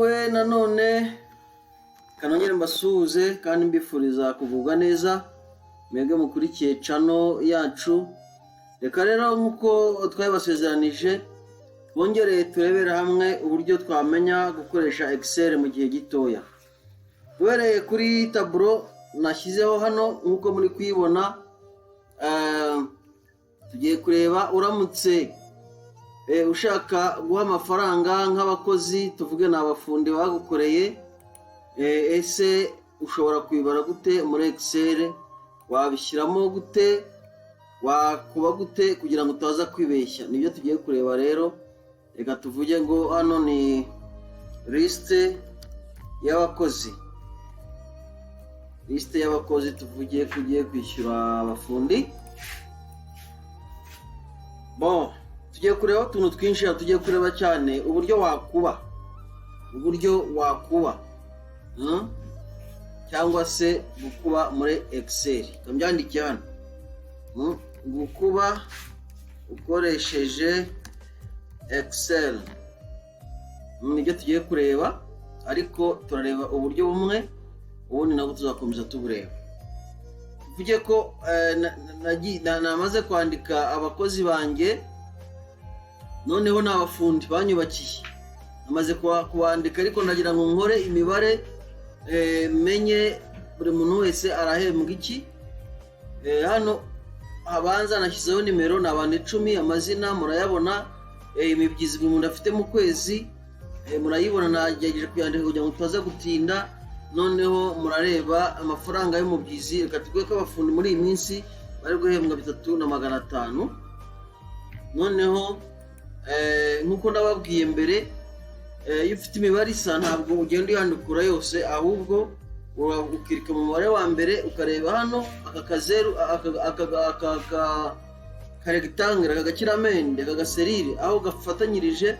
Mwiriwe nanone kanongere mbasuhuze kandi mbifuriza kugubwa neza mwebwe mukurikiye channel yacu. Reka rero nkuko twabasezeranije twongereye turebera hamwe uburyo twamenya gukoresha Excel mu gihe gitoya. Duhereye kuri tableau nashyizeho hano nkuko muri kuyibona, tugiye kureba uramutse ushaka guha amafaranga nk'abakozi, tuvuge n'abafundi bagukoreye, ese ushobora kwibara gute muri Excel, wabishyiramo gute, wakuba gute kugira ngo utaza kwibeshya. Nibyo tugiye kureba rero. Reka tuvuge ngo hano ni liste y'abakozi, liste y'abakozi tuvugiye kugiye kwishyura abafundi. Bon, tugiye kureba utuntu twinshi, tugiye kureba cyane uburyo wakuba cyangwa se gukuba muri Excel. Kambyandike hano, gukuba ukoresheje Excel. Nibyo tugiye kureba, ariko turareba uburyo bumwe, ubundi nabwo tuzakomeza tubureba. Tuvuge ko namaze kwandika abakozi banjye, noneho n'abafundi banyubakiye namaze kubandika, ariko nagira ngo nkore imibare, menye buri muntu wese arahembwa iki. Hano abanza nashyizeho nimero, ni abantu 10, amazina murayabona, imibyizi buri muntu afite mu kwezi murayibona, nagerageje kuyandika kugira ngo tutaza gutinda. Noneho murareba amafaranga y'umubyizi. Reka tuvuge ko abafundi muri iyi minsi bari guhembwa 3500. Noneho nkuko nababwiye mbere, iyo ufite imibare isa ntabwo ugenda uyandukura yose, ahubwo ukirika mu mubare wa mbere ukareba hano aka kazeru, aka rectangle, aka gakiramende, aka gaserire, aho gafatanyirije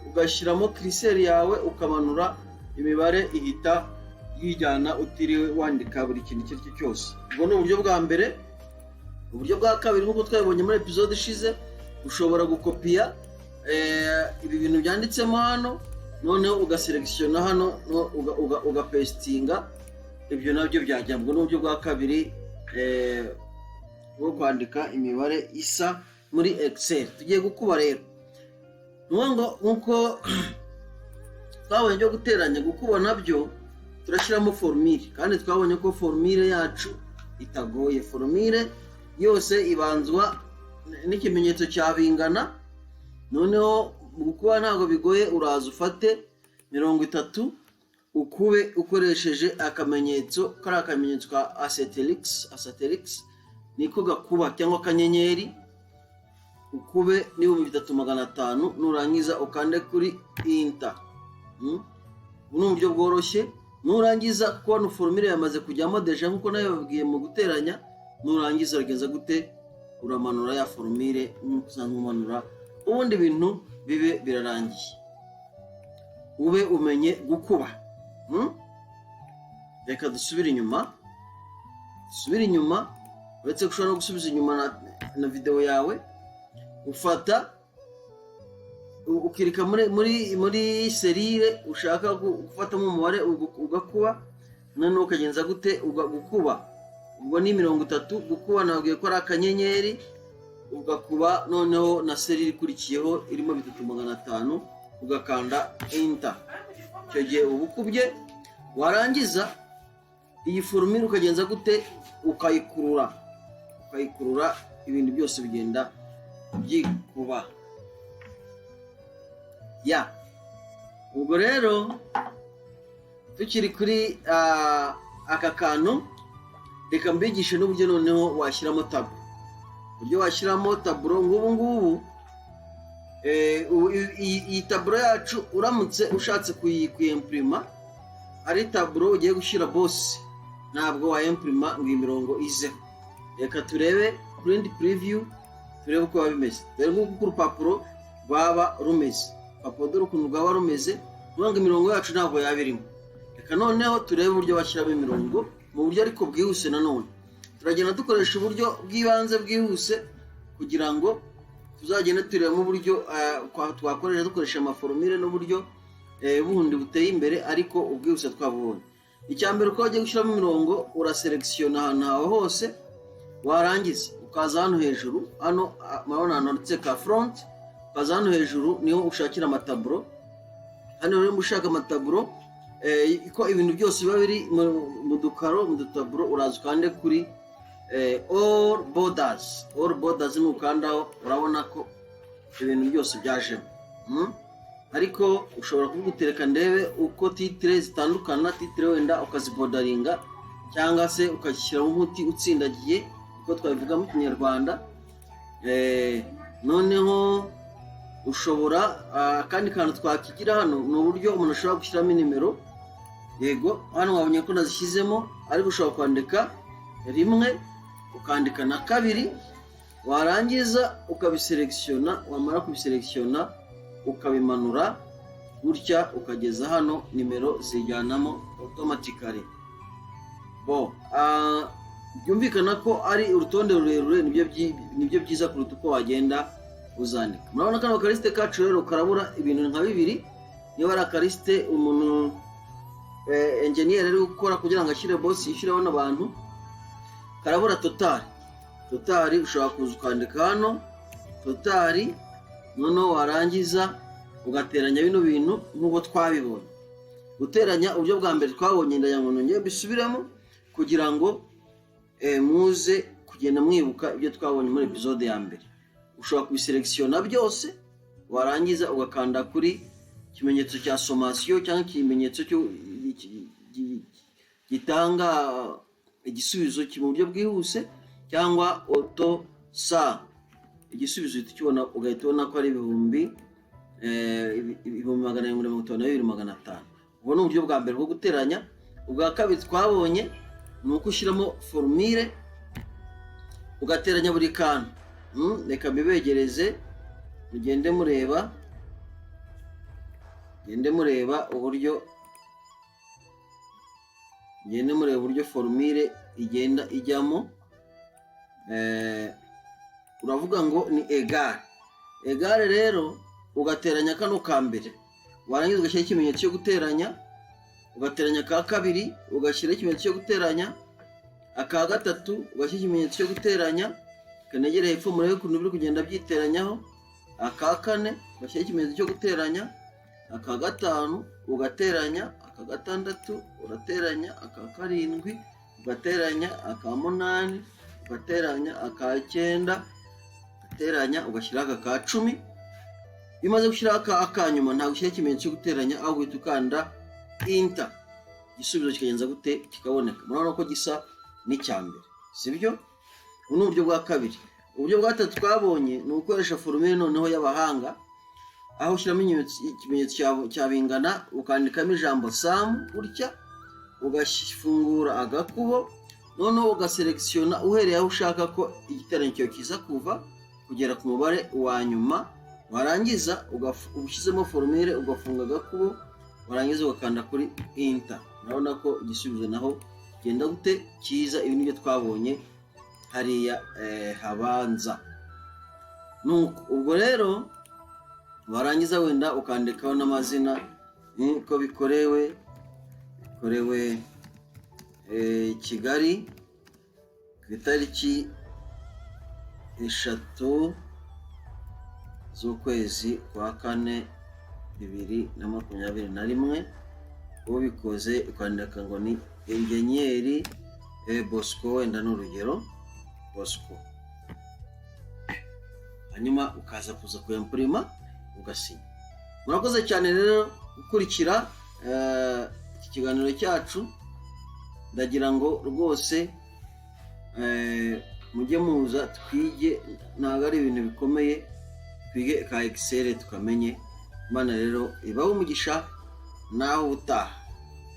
ugashyiramo kiriseri yawe ukamanura, imibare ihita yijyana utiriwe wandika buri kintu icyo cyose. Ubwo ni uburyo bwa mbere. Uburyo bwa kabiri, nkuko twabibonye muri episode ishize, ushobora gukopiya ibi bintu byanditsemo hano, noneho ugaselekisiona hano, ugapestinga, ibyo nabyo byajya. Ubwo ni uburyo bwa kabiri bwo kwandika imibare isa muri Excel. Tugiye gukuba rero, nkuko twabonye byo guteranya, gukuba nabyo turashyiramo formule, kandi twabonye ko formule yacu itagoye. Formule yose ibanzwa n'ikimenyetso cya bingana. Noneho gukuba ntabwo bigoye, uraza ufate 30 ukube ukoresheje akamenyetso, kari akamenyetso ka asterisk, niko gakuba cyangwa akanyenyeri, ukube ni 3500. Nurangiza ukande kuri enter. Ubu ni uburyo bworoshye. Nurangiza kubona formule yamaze kujyamo deja nkuko nayo babwiye mu guteranya, nurangiza uragenza gute, uramanura ya formule nk'usanzwe umanura, ubundi bintu bibe birarangiye, ube umenye gukuba. Reka dusubire inyuma, uretse gushobora no gusubiza inyuma na video yawe. Ufata ukirika muri serire ushaka gufatamo umubare ugakuba, none ukagenza gute gukuba. Ubwo ni 30 gukuba, nabwiye ko ari akanyenyeri, ugakuba noneho na serire ikurikiyeho irimo 3500, ugakanda enter. Icyo gihe ubukubye, warangiza iyi formule ukagenza gute, ukayikurura, ibintu byose bigenda byikuba. Ubwo rero tukiri kuri aka kantu, reka mbigishe n'uburyo noneho washyiramo tableau. Uburyo washyiramo tableau, ngubu iyi tableau yacu uramutse ushatse kuyimprima, ari tableau ugiye gushyira boss, ntabwo wayimprima ngo imirongo izeho. Reka turebe print preview, turebe uko bimeze. Dore nguko urupapuro rwaba rumeze, dore ukuntu rwaba rumeze, nubwo imirongo yacu ntabwo yabirimo. Reka noneho turebe uburyo bashyiramo imirongo mu buryo ariko bwihuse. Nanone turagenda dukoresha uburyo bw'ibanze bwihuse kugira ngo tuzagenda tureba mu buryo twakoresha dukoresha amaformule n'uburyo bundi buteye imbere ariko ubwihuse twabonye. Icya mbere uko wagiye gushyiramo imirongo uraselekisiona ahantu hawe hose, warangiza ukaza hano hejuru, hano murabona ahantu handitse ka front, ukaza hano hejuru niho ushakira amataburo. Hano rero ushaka amataburo ko ibintu byose biba biri mu dukaro mu dutaburo, uraza ukande kuri all borders nukandaho urabona ko ibintu byose byajemo. Ariko ushobora kugutereka ndebe uko titre zitandukana, titre wenda ukazibodaringa cyangwa se ukashyiraho umuti utsindagiye uko twabivuga mu Kinyarwanda. Noneho ushobora kandi kantu twakigira hano ni uburyo umuntu ashobora gushyiramo nimero. Yego hano wabonye ko nazishyizemo, ariko ushobora kwandika rimwe ukandika na kabiri, warangiza ukabiselekisiona, wamara kubiselekisiona ukabimanura gutya ukageza hano nimero zijyanamo automatically. Byumvikana ko ari urutonde rurerure, nibyo byiza kuruta uko wagenda uzandika. Murabona kano karisite kacu rero karabura ibintu nka bibiri. Niba ari akarisite umuntu engineer ari gukora kugira ngo ashyire boss yishyiraho n'abantu, karabura totali ushobora kuza ukandika hano totali, noneho warangiza ugateranya bino bintu nk'uko twabibonye. Guteranya uburyo bwa mbere twabonye, ndayangono ngiye bisubiramo kugira ngo muze kugenda mwibuka ibyo twabonye muri episode ya mbere. Ushobora kubiselekisiona byose, warangiza ugakanda kuri ikimenyetso cya somation cyangwa ikimenyetso gitanga igisubizo mu buryo bwihuse, cyangwa auto sa igisubizo tukibona ugahita ubona ko ari 1,752,500. Ubwo ni uburyo bwa mbere bwo guteranya. Ubwa kabiri twabonye ni uko ushyiramo formule ugateranya buri kantu. Reka mbibegereze mugende mureba uburyo formule igenda ijyamo. Uravuga ngo ni egare rero ugateranya kano ka mbere, warangiza ugashyira ikimenyetso cyo guteranya, ugateranya ka kabiri ugashyira ikimenyetso cyo guteranya, aka gatatu ugashyira ikimenyetso cyo guteranya, kanegera hepfo murebe ukuntu biri kugenda byiteranyaho, aka kane ugashyira ikimenyetso cyo guteranya, aka gatanu ugateranya, aka gatandatu urateranya, aka karindwi ugateranya, aka munani ugateranya, aka cyenda ugateranya, ugashyiraho aka ka 10. Iyo umaze gushyiraho akanyuma ntabwo ushyira ikimenyetso cyo guteranya, ahubwo uhita ukanda enter, igisubizo kikagenza gute kikaboneka. Murabona ko gisa n'icya mbere, sibyo? Ubu ni uburyo bwa kabiri. Uburyo bwa gatatu twabonye ni ugukoresha formule noneho y'abahanga, aho ushyiramo ikimenyetso cya bingana, ukandikamo ijambo sum gutya, ugafungura agakubo, noneho ugaselekisiona uhereye aho ushaka ko igiteranyo cyawe kiza kuva kugera ku mubare wa nyuma. Warangiza ushyizemo formule ugafunga agakubo, warangiza ugakanda kuri enter. Urabona ko igisubizo naho genda gute kiza. Ibi nibyo twabonye hariya habanza. Ubwo rero warangiza wenda ukandikaho n'amazina ko bikorewe Kigali ku itariki 3 z'ukwezi kwa 4 2021. ubikoze ukandika ngo ni engineer Bosco, wenda n'urugero Bosco, hanyuma ukaza kuza kuyimprima ugasinya. Murakoze cyane rero gukurikira iki kiganiro cyacu. Ndagira ngo rwose mujye muza twige, ntabwo ari ibintu bikomeye, twige ka Excel tukamenye. Imana rero ibaho umugisha naho utaha.